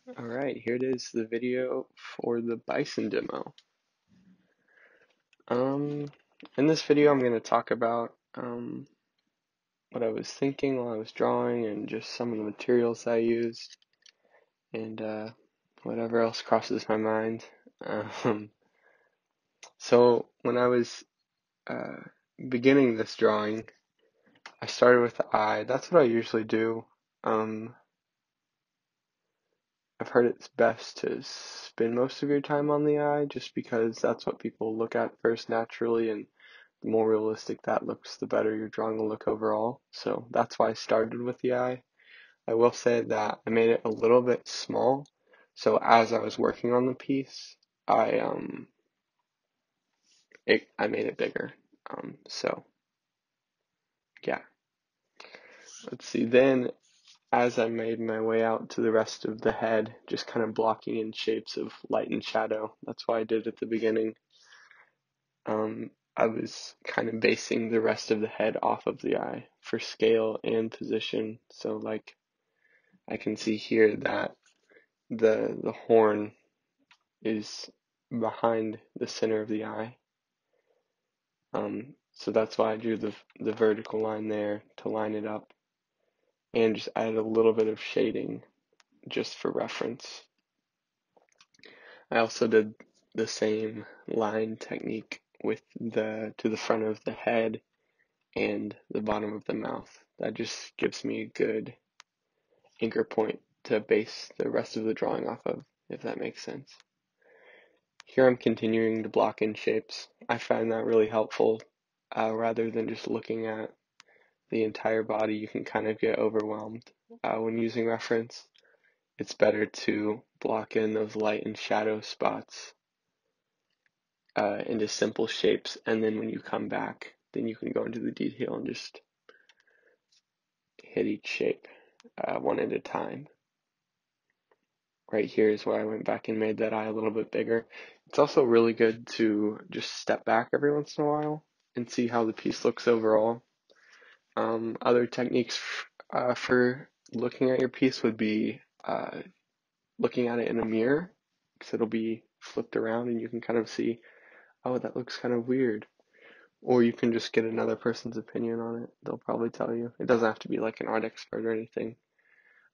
Alright, here it is, the video for the Bison Demo. Um, in this video I'm going to talk about what I was thinking while I was drawing and just some of the materials I used and whatever else crosses my mind. Um, so when I was uh, beginning this drawing, I started with the eye. That's what I usually do. Um, I've heard it's best to spend most of your time on the eye just because that's what people look at first naturally, and the more realistic that looks, the better your drawing will look overall. So that's why I started with the eye. I will say that I made it a little bit small. So as I was working on the piece, I made it bigger. So yeah. Let's see. Then as I made my way out to the rest of the head, just kind of blocking in shapes of light and shadow. That's why I did at the beginning. I was kind of basing the rest of the head off of the eye for scale and position. So like I can see here that the horn is behind the center of the eye. So that's why I drew the vertical line there to line it up and just added a little bit of shading just for reference. I also did the same line technique with to the front of the head and the bottom of the mouth. That just gives me a good anchor point to base the rest of the drawing off of, if that makes sense. Here I'm continuing to block in shapes. I find that really helpful. Rather than just looking at the entire body, you can kind of get overwhelmed when using reference. It's better to block in those light and shadow spots into simple shapes, and then when you come back, then you can go into the detail and just hit each shape one at a time. Right here is where I went back and made that eye a little bit bigger. It's also really good to just step back every once in a while and see how the piece looks overall. Other techniques for looking at your piece would be looking at it in a mirror, because it'll be flipped around and you can kind of see, oh, that looks kind of weird. Or you can just get another person's opinion on it. They'll probably tell you. It doesn't have to be like an art expert or anything.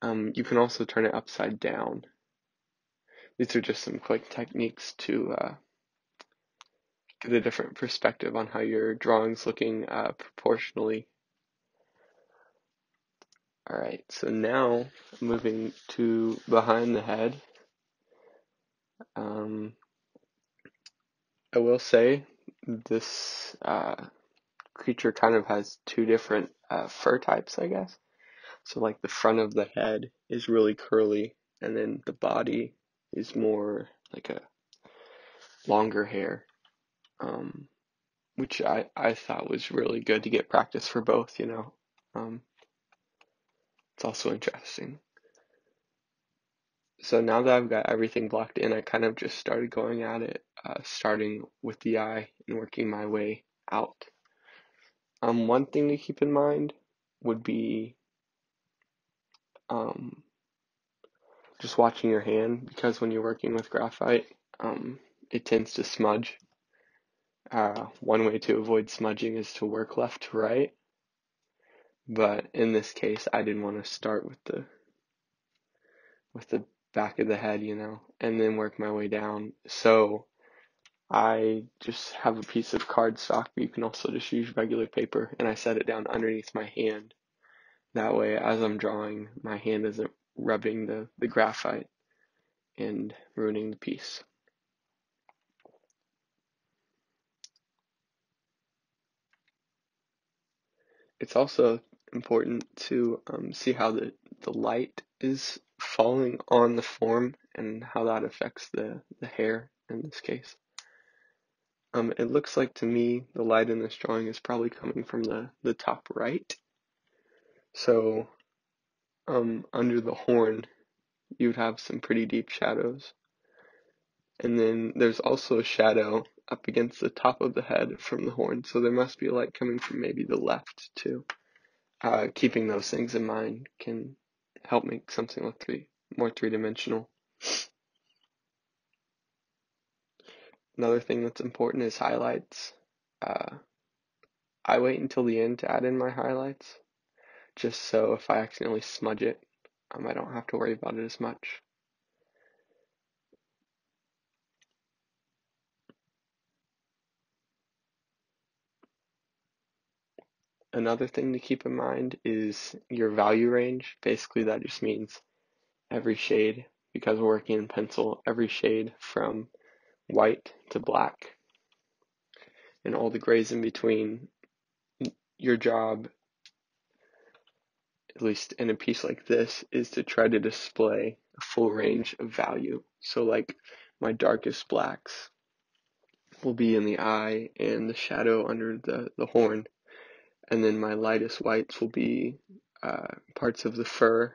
You can also turn it upside down. These are just some quick techniques to get a different perspective on how your drawing's looking proportionally. Alright, so now moving to behind the head. I will say this creature kind of has two different fur types, I guess. So like the front of the head is really curly, and then the body is more like a longer hair, which I thought was really good to get practice for both, you know. It's also interesting. So now that I've got everything blocked in, I kind of just started going at it, starting with the eye and working my way out. One thing to keep in mind would be um, just watching your hand, because when you're working with graphite, it tends to smudge. One way to avoid smudging is to work left to right, but in this case, I didn't want to start with the back of the head, you know, and then work my way down. So I just have a piece of cardstock, but you can also just use regular paper, and I set it down underneath my hand. That way, as I'm drawing, my hand isn't rubbing the graphite and ruining the piece. It's also important to see how the light is falling on the form and how that affects the hair in this case. It looks like to me the light in this drawing is probably coming from the top right. So under the horn, you'd have some pretty deep shadows. And then there's also a shadow up against the top of the head from the horn, so there must be light coming from maybe the left too. Keeping those things in mind can help make something look more three-dimensional. Another thing that's important is highlights. Uh, I wait until the end to add in my highlights, just so if I accidentally smudge it, I don't have to worry about it as much. Another thing to keep in mind is your value range. Basically, that just means every shade, because we're working in pencil, every shade from white to black and all the grays in between. Your job, at least in a piece like this, is to try to display a full range of value. So like my darkest blacks will be in the eye and the shadow under the horn, and then my lightest whites will be parts of the fur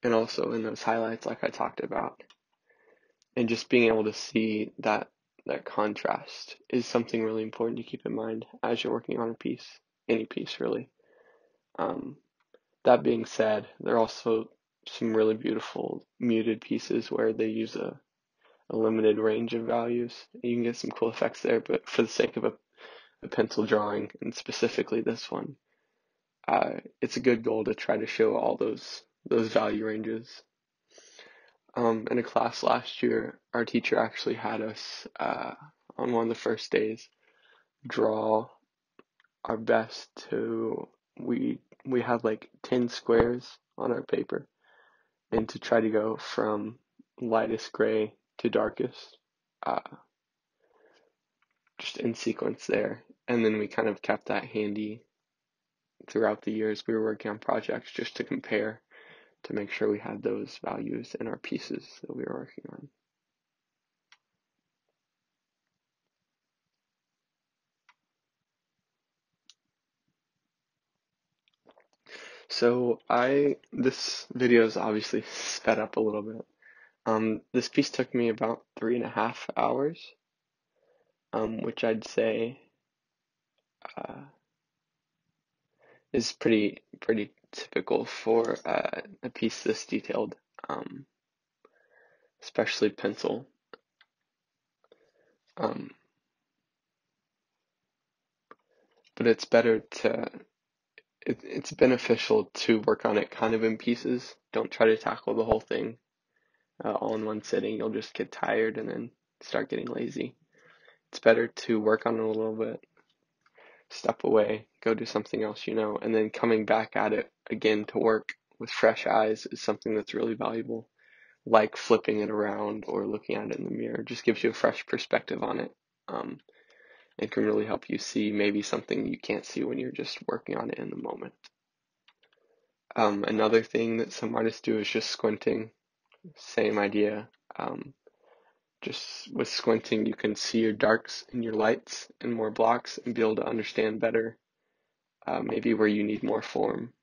and also in those highlights like I talked about. And just being able to see that contrast is something really important to keep in mind as you're working on a piece, any piece really. Um, that being said, there are also some really beautiful muted pieces where they use a limited range of values. You can get some cool effects there, but for the sake of a pencil drawing, and specifically this one, it's a good goal to try to show all those value ranges. In a class last year, our teacher actually had us on one of the first days draw our best to we had like 10 squares on our paper, and to try to go from lightest gray to darkest, uh, just in sequence there. And then we kind of kept that handy throughout the years we were working on projects, just to compare to make sure we had those values in our pieces that we were working on. So this video is obviously sped up a little bit. This piece took me about 3.5 hours, which I'd say uh, is pretty typical for a piece this detailed, um, especially pencil. Um, but it's better it's beneficial to work on it kind of in pieces. Don't try to tackle the whole thing all in one sitting. You'll just get tired and then start getting lazy. It's better to work on it a little bit, step away, go do something else, and then coming back at it again to work with fresh eyes is something that's really valuable. Like flipping it around or looking at it in the mirror, just gives you a fresh perspective on it. It can really help you see maybe something you can't see when you're just working on it in the moment. Another thing that some artists do is just squinting. Same idea. Just with squinting, you can see your darks and your lights in more blocks and be able to understand better maybe where you need more form.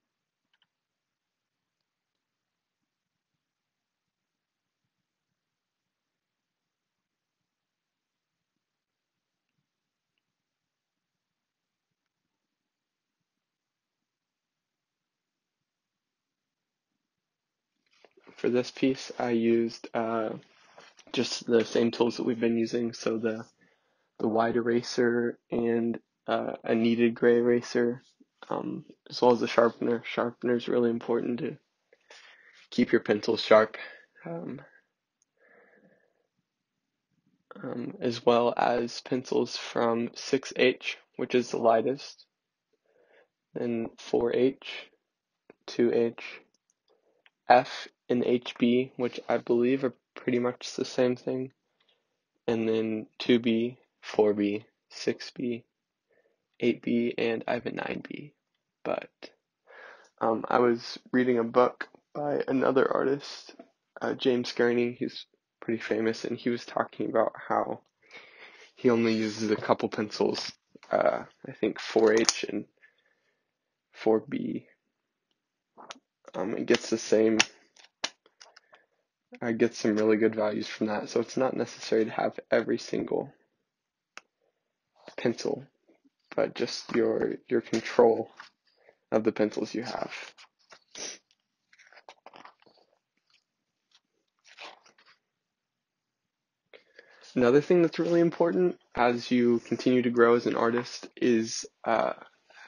For this piece, I used just the same tools that we've been using, so the wide eraser and a kneaded gray eraser, as well as a sharpener. Sharpener is really important to keep your pencils sharp, um, as well as pencils from 6H, which is the lightest, then 4H, 2H, F, and HB, which I believe are pretty much the same thing, and then 2B, 4B, 6B, 8B, and I have a 9B. But I was reading a book by another artist, James Gurney. He's pretty famous, and he was talking about how he only uses a couple pencils, I think 4H and 4B. It gets the same, I get some really good values from that. So it's not necessary to have every single pencil, but just your control of the pencils you have. Another thing that's really important as you continue to grow as an artist is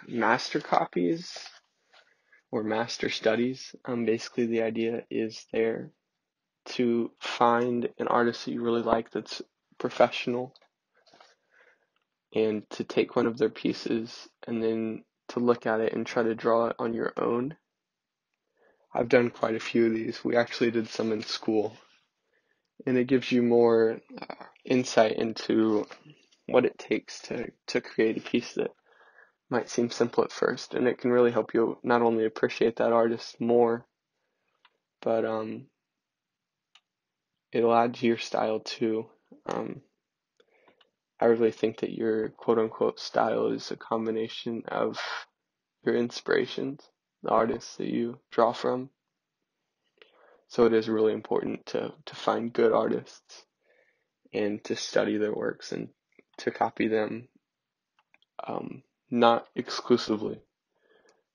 master copies or master studies. Basically, the idea is there to find an artist that you really like that's professional and to take one of their pieces and then to look at it and try to draw it on your own. I've done quite a few of these. We actually did some in school, and it gives you more insight into what it takes to create a piece that might seem simple at first, and it can really help you not only appreciate that artist more, but it'll add to your style too. I really think that your quote-unquote style is a combination of your inspirations, the artists that you draw from. So it is really important to find good artists and to study their works and to copy them, not exclusively,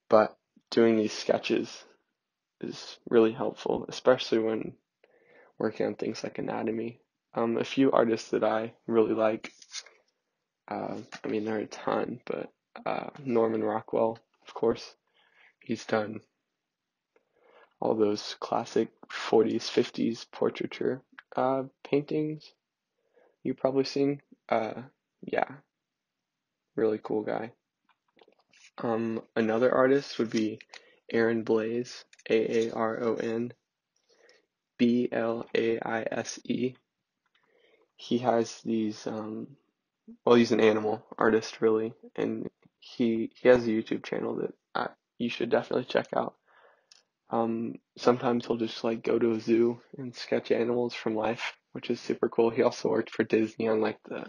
but doing these sketches is really helpful, especially when working on things like anatomy. A few artists that I really like, there are a ton, but Norman Rockwell, of course, he's done all those classic 40s, 50s portraiture paintings you've probably seen. Yeah, really cool guy. Another artist would be Aaron Blaise, AaronsBlaise. He has these, he's an animal artist really, and he has a YouTube channel that you should definitely check out. Sometimes he'll just like go to a zoo and sketch animals from life, which is super cool. He also worked for Disney on like I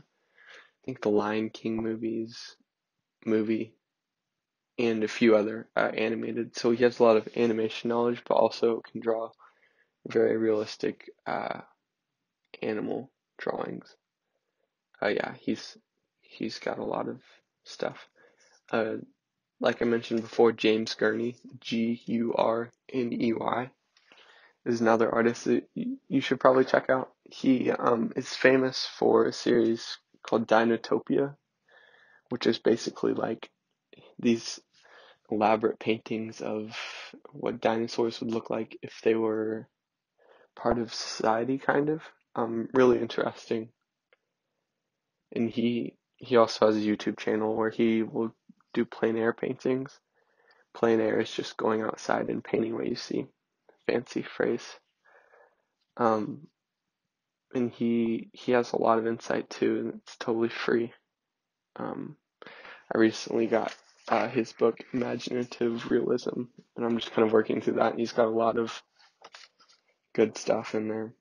think the Lion King movie, and a few other animated. So he has a lot of animation knowledge, but also can draw very realistic animal drawings. Yeah, he's got a lot of stuff. Like I mentioned before, James Gurney, Gurney, is another artist that you should probably check out. He is famous for a series called Dinotopia, which is basically like these elaborate paintings of what dinosaurs would look like if they were part of society, kind of. Really interesting. And he also has a YouTube channel where he will do plein air paintings. Plein air is just going outside and painting what you see. Fancy phrase. And he has a lot of insight too, and it's totally free. I recently got his book Imaginative Realism, and I'm just kind of working through that, and he's got a lot of good stuff in there.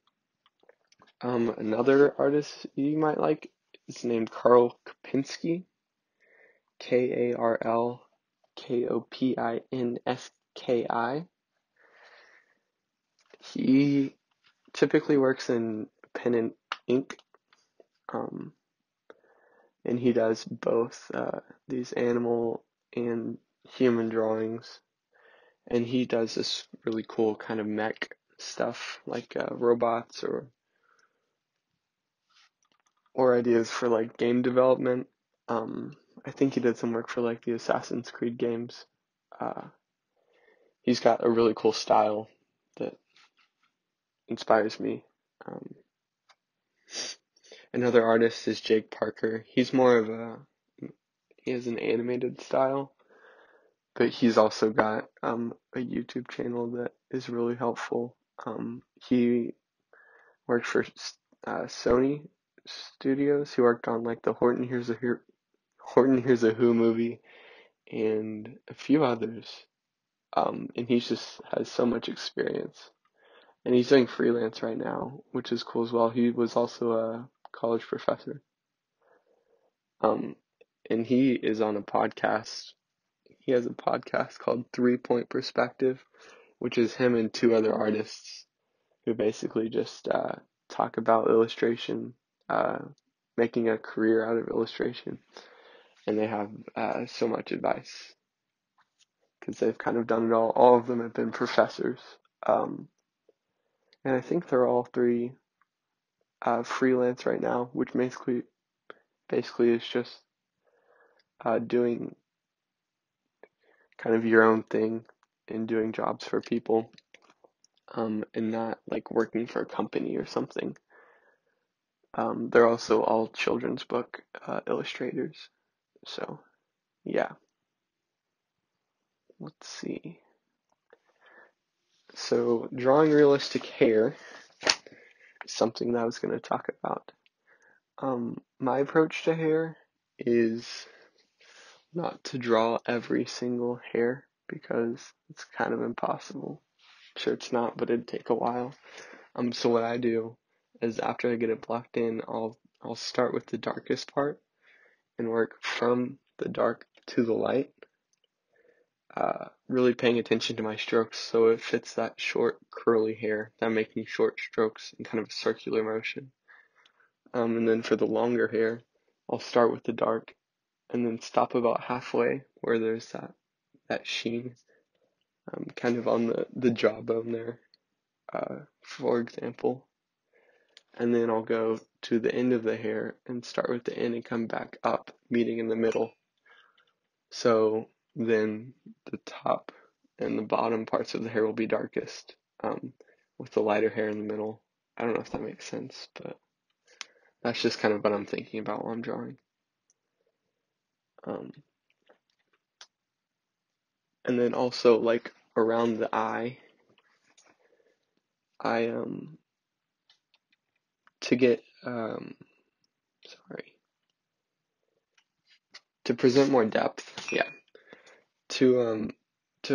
Another artist you might like is named Karl Kopinski, Karlkopinski. He typically works in pen and ink, and he does both these animal and human drawings, and he does this really cool kind of mech stuff, like robots or ideas for like game development. I think he did some work for like the Assassin's Creed games. He's got a really cool style that inspires me. Another artist is Jake Parker. He has an animated style, but he's also got a YouTube channel that is really helpful. He worked for Sony Studios. He worked on like the Horton Hears a Who movie and a few others. And he just has so much experience. And he's doing freelance right now, which is cool as well. He was also a college professor. And he is on a podcast. He has a podcast called 3 Point Perspective, which is him and two other artists who basically just talk about illustration, making a career out of illustration. And they have so much advice because they've kind of done it all. All of them have been professors. And I think they're all three freelance right now, which basically is just doing kind of your own thing and doing jobs for people, and not like working for a company or something. They're also all children's book illustrators. So yeah, let's see. So drawing realistic hair is something that I was going to talk about. My approach to hair is not to draw every single hair because it's kind of impossible. I'm sure it's not, but it'd take a while. So what I do is after I get it blocked in, I'll start with the darkest part and work from the dark to the light, really paying attention to my strokes so it fits that short curly hair. I'm making short strokes in kind of a circular motion. And then for the longer hair, I'll start with the dark and then stop about halfway where there's that sheen, kind of on the jawbone there, for example. And then I'll go to the end of the hair and start with the end and come back up, meeting in the middle. So then the top and the bottom parts of the hair will be darkest, with the lighter hair in the middle. I don't know if that makes sense, but that's just kind of what I'm thinking about while I'm drawing. And then also like around the eye, I to get to present more depth, yeah. To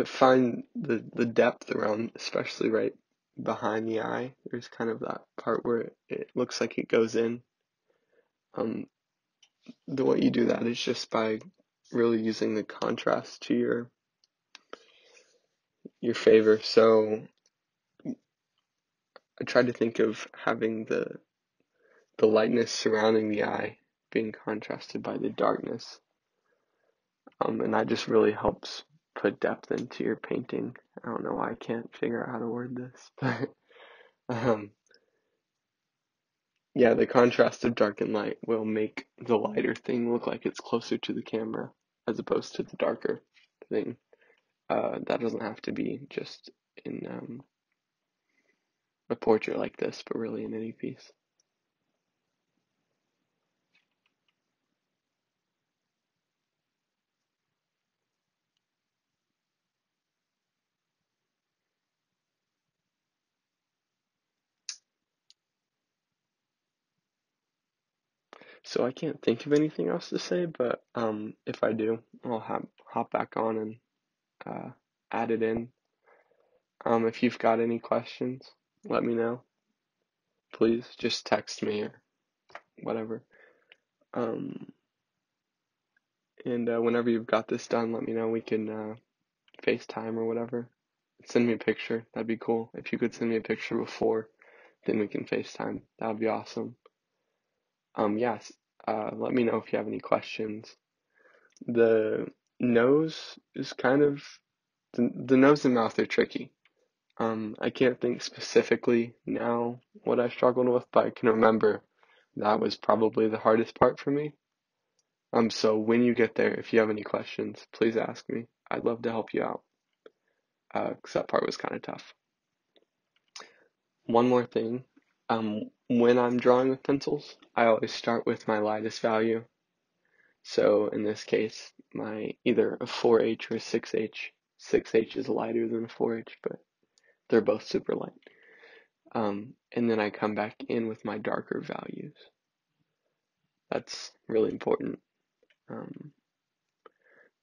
find the depth around, especially right behind the eye, there's kind of that part where it looks like it goes in. The way you do that is just by really using the contrast to your favor. So I try to think of having the lightness surrounding the eye being contrasted by the darkness. And that just really helps put depth into your painting. I don't know why I can't figure out how to word this, but yeah, the contrast of dark and light will make the lighter thing look like it's closer to the camera as opposed to the darker thing. That doesn't have to be just in a portrait like this, but really in any piece. So I can't think of anything else to say, but if I do, I'll hop back on and add it in. If you've got any questions, let me know. Please just text me or whatever. And whenever you've got this done, let me know. We can FaceTime or whatever. Send me a picture. That'd be cool. If you could send me a picture before, then we can FaceTime. That would be awesome. Yes. Let me know if you have any questions. The nose is kind of the nose and mouth are tricky. I can't think specifically now what I struggled with, but I can remember that was probably the hardest part for me. So when you get there, if you have any questions, please ask me. I'd love to help you out, 'cause that part was kind of tough. One more thing, when I'm drawing with pencils, I always start with my lightest value. So in this case, my either a 4H or a 6H. 6H is lighter than a 4H, but they're both super light. And then I come back in with my darker values. That's really important.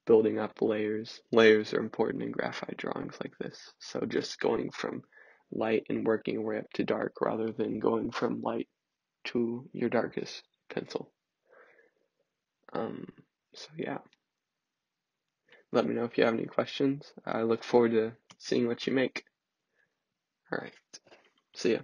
Building up layers. Layers are important in graphite drawings like this. So just going from light and working your way up to dark rather than going from light to your darkest pencil. So yeah, let me know if you have any questions. I look forward to seeing what you make. All right, see ya.